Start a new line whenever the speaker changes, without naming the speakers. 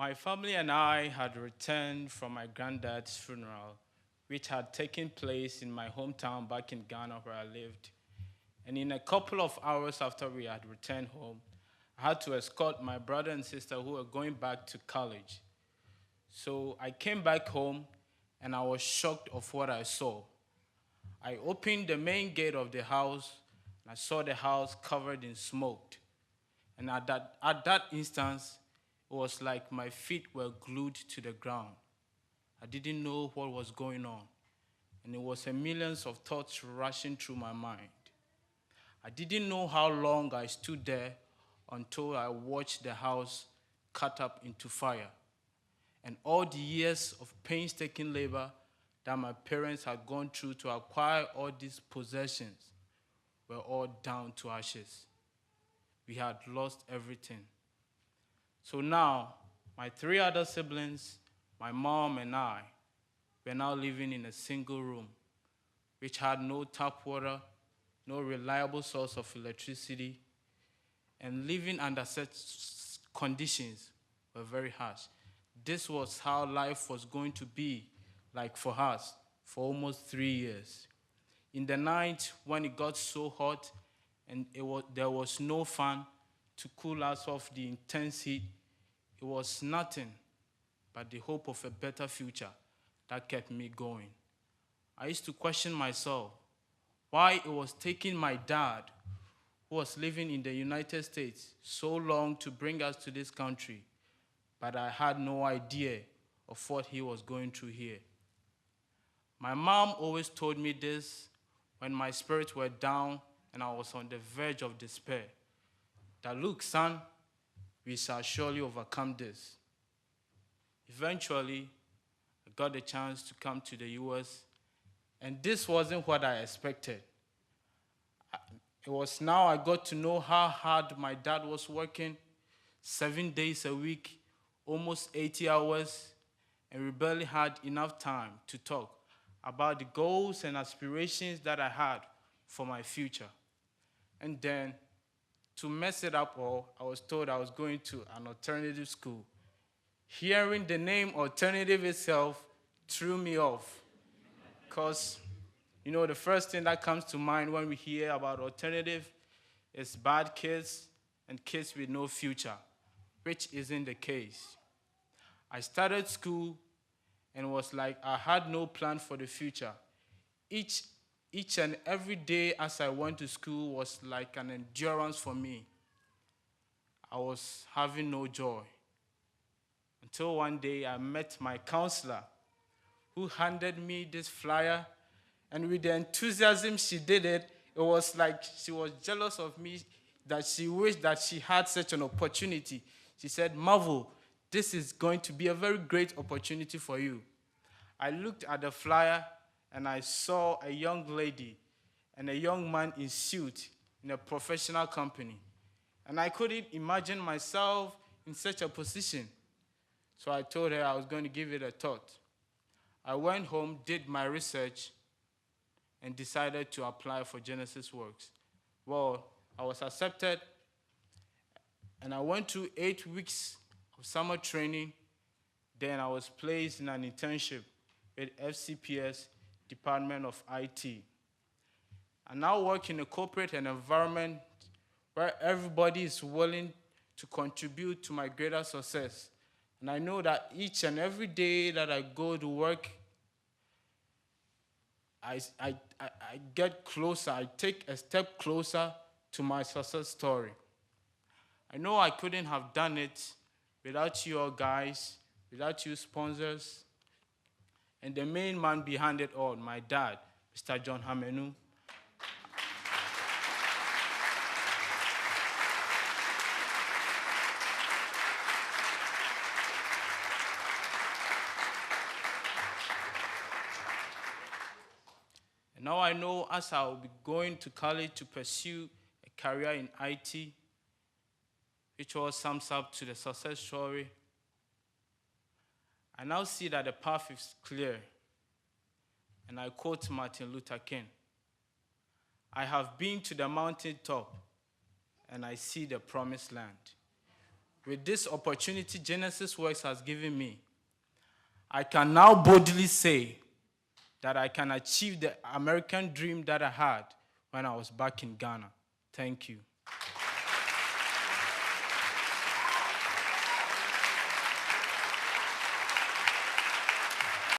My family and I had returned from my granddad's funeral, which had taken place in my hometown back in Ghana where I lived. And in a couple of hours after we had returned home, I had to escort my brother and sister who were going back to college. So I came back home and I was shocked of what I saw. I opened the main gate of the house and I saw the house covered in smoke. And at that instance, it was like my feet were glued to the ground. I didn't know what was going on, and it was a millions of thoughts rushing through my mind. I didn't know how long I stood there until I watched the house cut up into fire. And all the years of painstaking labor that my parents had gone through to acquire all these possessions were all down to ashes. We had lost everything. So now, my three other siblings, my mom and I, were now living in a single room, which had no tap water, no reliable source of electricity, and living under such conditions were very harsh. This was how life was going to be like for us for almost 3 years. In the night, when it got so hot and there was no fan to cool us off the intense heat, it was nothing but the hope of a better future that kept me going. I used to question myself why it was taking my dad, who was living in the United States, so long to bring us to this country, but I had no idea of what he was going through here. My mom always told me this when my spirits were down and I was on the verge of despair, that look, son, we shall surely overcome this. Eventually, I got the chance to come to the US, and this wasn't what I expected. It was now I got to know how hard my dad was working, 7 days a week, almost 80 hours, and we barely had enough time to talk about the goals and aspirations that I had for my future. And then, to mess it up all, I was told I was going to an alternative school. Hearing the name alternative itself threw me off, because the first thing that comes to mind when we hear about alternative is bad kids and kids with no future, which isn't the case. I started school and it was like I had no plan for the future. Each and every day as I went to school was like an endurance for me. I was having no joy. Until one day I met my counselor, who handed me this flyer, and with the enthusiasm she did it, it was like she was jealous of me, that she wished that she had such an opportunity. She said, Mavo, this is going to be a very great opportunity for you. I looked at the flyer and I saw a young lady and a young man in suit in a professional company. And I couldn't imagine myself in such a position. So I told her I was going to give it a thought. I went home, did my research, and decided to apply for Genesys Works. Well, I was accepted, and I went through 8 weeks of summer training. Then I was placed in an internship with FCPS, Department of IT. I now work in a corporate environment where everybody is willing to contribute to my greater success. And I know that each and every day that I go to work, I get closer, I take a step closer to my success story. I know I couldn't have done it without you all guys, without you sponsors, and the main man behind it all, my dad, Mr. John Hamenoo. And now I know as I will be going to college to pursue a career in IT, which all sums up to the success story, I now see that the path is clear. And I quote Martin Luther King, I have been to the mountaintop and I see the promised land. with this opportunity Genesys Works has given me, I can now boldly say that I can achieve the American dream that I had when I was back in Ghana. Thank you.